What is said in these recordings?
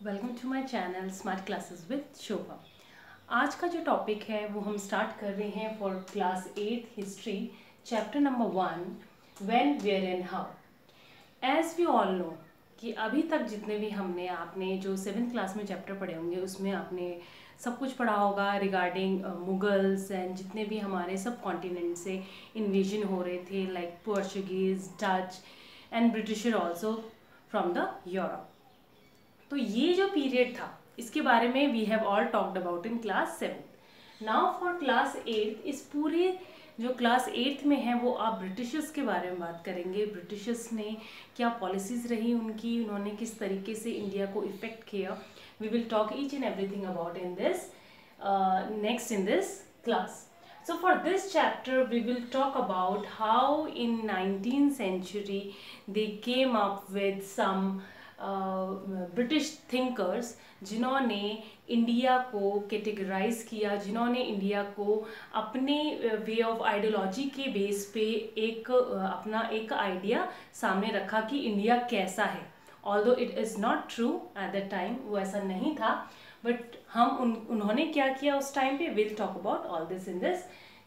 Welcome to my channel smart classes with Shobha. आज का जो टॉपिक है वो हम स्टार्ट कर रहे हैं for class 8 history, chapter number 1, when, where and how. As we all know कि अभी तक जितने भी आपने जो 7th क्लास में चैप्टर पढ़े होंगे उसमें आपने सब कुछ पढ़ा होगा रिगार्डिंग मुगल्स एंड जितने भी हमारे सब कॉन्टिनेंट से इन्वेजन हो रहे थे, like Portuguese, Dutch and Britisher also from the Europe. तो ये जो पीरियड था इसके बारे में we have all talked about in class 7। Now for class 8, इस पूरे जो क्लास 8 में है वो आप ब्रिटिशर्स के बारे में बात करेंगे। ब्रिटिशर्स ने क्या पॉलिसीज़ रही उनकी, उन्होंने किस तरीके से इंडिया को इफ़ेक्ट किया। We will talk each and everything about in this next in this class. So for this chapter we will talk about how in 19th century they came up with some British thinkers जिन्होंने India को categorise किया, जिन्होंने India को अपने way of ideology के base पे अपना एक आइडिया सामने रखा कि इंडिया कैसा है। Although it is not true at the time, वो ऐसा नहीं था, बट उन्होंने क्या किया उस टाइम पे। Will talk about all this in this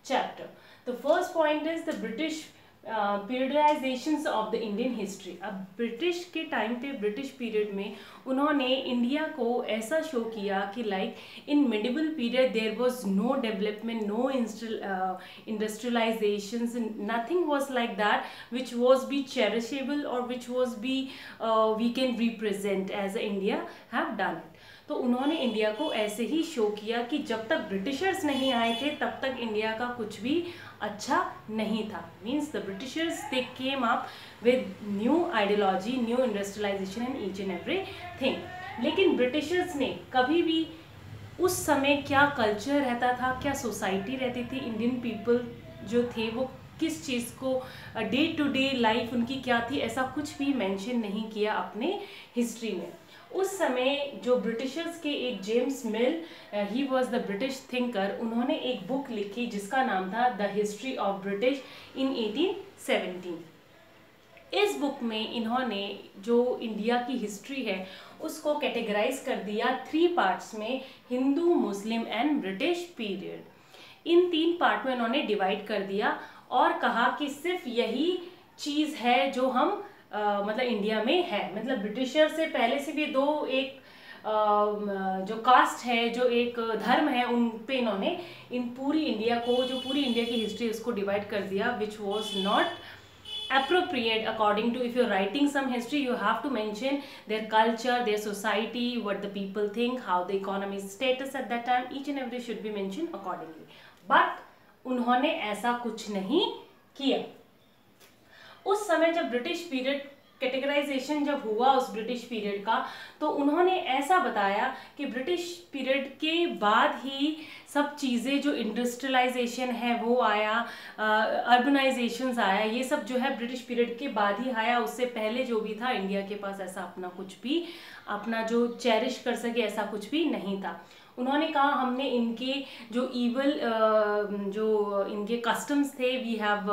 chapter. The first point is the British periodisations of the Indian history. अब ब्रिटिश के टाइम पे, ब्रिटिश पीरियड में उन्होंने इंडिया को ऐसा शो किया कि like in medieval period there was no development, no industrialisations, nothing was like that which was be cherishable और which was be we can represent as India have done it. तो उन्होंने India को ऐसे ही show किया कि जब तक Britishers नहीं आए थे तब तक इंडिया का कुछ भी अच्छा नहीं था। Means the Britishers they came up with new ideology, new industrialisation and each and every thing. लेकिन ब्रिटिशर्स ने कभी भी उस समय क्या कल्चर रहता था, क्या सोसाइटी रहती थी, इंडियन पीपल जो थे वो किस चीज़ को डे टू डे लाइफ उनकी क्या थी, ऐसा कुछ भी मेंशन नहीं किया अपने हिस्ट्री में। उस समय जो ब्रिटिशर्स के एक James mill, he was the British thinker, उन्होंने एक बुक लिखी जिसका नाम था the history of British in 1817। इस बुक में इन्होंने जो इंडिया की हिस्ट्री है उसको कैटेगराइज कर दिया 3 पार्ट्स में, Hindu, Muslim and British period. In 3 part में उन्होंने डिवाइड कर दिया और कहा कि सिर्फ यही चीज़ है जो हम मतलब इंडिया में है। मतलब ब्रिटिशर से पहले से भी एक जो कास्ट है, जो एक धर्म है, उन पे इन्होंने इन पूरी इंडिया को, जो पूरी इंडिया की हिस्ट्री उसको डिवाइड कर दिया, which was not appropriate according to, if you're writing some history you have to mention their culture, their society, what the people think, how the economy status at that time, each and every should be mentioned accordingly. But उन्होंने ऐसा कुछ नहीं किया। उस समय जब British period categorisation जब हुआ उस ब्रिटिश पीरियड का, तो उन्होंने ऐसा बताया कि ब्रिटिश पीरियड के बाद ही सब चीज़ें, जो इंडस्ट्रियलाइजेशन है वो आया, अर्बनाइजेशंस आया, ये सब जो है ब्रिटिश पीरियड के बाद ही आया। उससे पहले जो भी था इंडिया के पास ऐसा अपना कुछ भी, अपना जो चेरिश कर सके ऐसा कुछ भी नहीं था। उन्होंने कहा हमने इनके जो ईवल, जो इनके कस्टम्स थे, वी हैव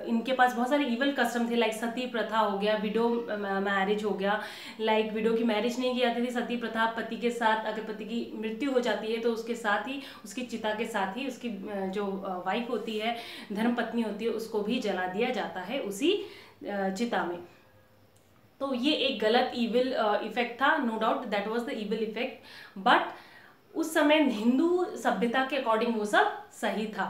इनके पास बहुत सारे ईवल कस्टम थे, लाइक सती प्रथा हो गया, विडो मैरिज हो गया। लाइक विडो की मैरिज नहीं की जाती थी, सती प्रथा, पति के साथ अगर पति की मृत्यु हो जाती है तो उसके साथ ही, उसकी चिता के साथ ही उसकी जो वाइफ होती है, धर्मपत्नी होती है, उसको भी जला दिया जाता है उसी चिता में। तो ये एक गलत ईविल इफेक्ट था, no doubt that was the evil effect, but उस समय हिंदू सभ्यता के अकॉर्डिंग वो सब सही था।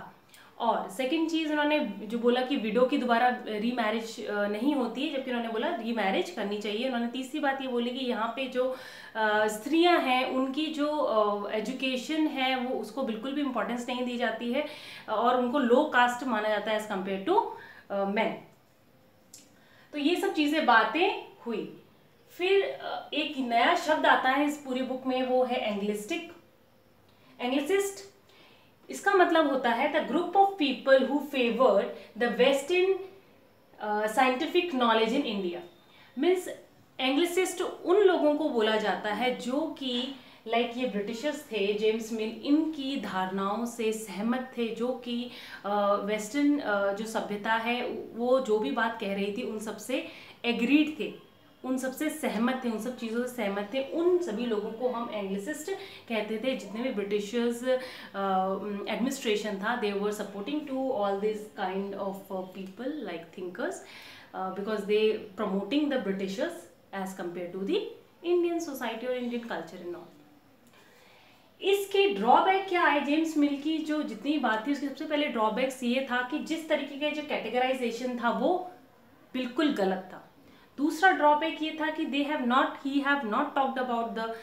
और सेकंड चीज़ उन्होंने जो बोला कि विडो की दोबारा रीमैरिज नहीं होती है, जबकि उन्होंने बोला रीमैरिज करनी चाहिए। उन्होंने तीसरी बात ये बोली कि यहाँ पे जो स्त्रियाँ हैं उनकी जो एजुकेशन है वो, उसको बिल्कुल भी इम्पोर्टेंस नहीं दी जाती है और उनको लो कास्ट माना जाता है एज कम्पेयर टू मैन। तो ये सब चीज़ें बातें हुई। फिर एक नया शब्द आता है इस पूरी बुक में, वो है एंग्लिस्टिक, एंग्लिसिस्ट। इसका मतलब होता है the group of people who favour the western scientific knowledge in India. Means Anglicist उन लोगों को बोला जाता है जो कि लाइक ये ब्रिटिशर्स थे, जेम्स मिल, इनकी धारणाओं से सहमत थे, जो कि वेस्टर्न जो सभ्यता है वो जो भी बात कह रही थी उन सब से एग्रीड थे। उन सबसे सहमत थे, उन सब चीज़ों से सहमत थे, उन सभी लोगों को हम एंग्लिसिस्ट कहते थे। जितने भी ब्रिटिशर्स एडमिनिस्ट्रेशन था, they were supporting to all this kind of people like thinkers, because they promoting the Britishers as compare to the Indian society और इंडियन कल्चर एंड ऑल। इसके ड्रॉबैक क्या आए जेम्स मिल की जो जितनी बात थी उसके सबसे पहले ड्रॉबैक्स ये था कि जिस तरीके का जो कैटेगराइजेशन था वो बिल्कुल गलत था। दूसरा ड्रॉबैक ये था कि he have not talked about the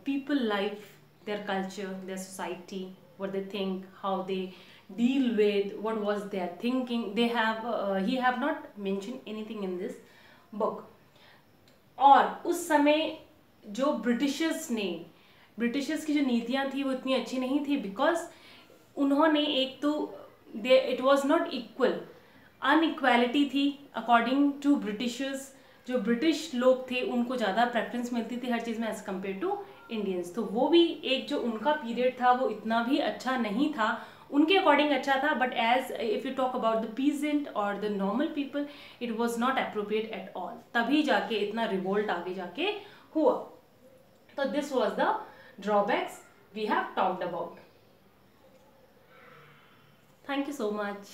people life, their culture, their society, what they think, how they deal with, what was their thinking, he have not mention anything in this book. और उस समय जो Britishers की जो नीतियां थी वो इतनी अच्छी नहीं थी, बिकॉज उन्होंने एक तो it was not equal, inequality थी अकॉर्डिंग टू ब्रिटिशर्स। जो ब्रिटिश लोग थे उनको ज़्यादा प्रेफरेंस मिलती थी हर चीज़ में एज कम्पेयर टू इंडियंस। तो वो भी एक जो उनका पीरियड था वो इतना भी अच्छा नहीं था, उनके अकॉर्डिंग अच्छा था, but as if you talk about the peasant और the normal people it was not appropriate at all. तभी जाके इतना रिवोल्ट आगे जाके हुआ। तो this was the drawbacks we have talked about. Thank you so much.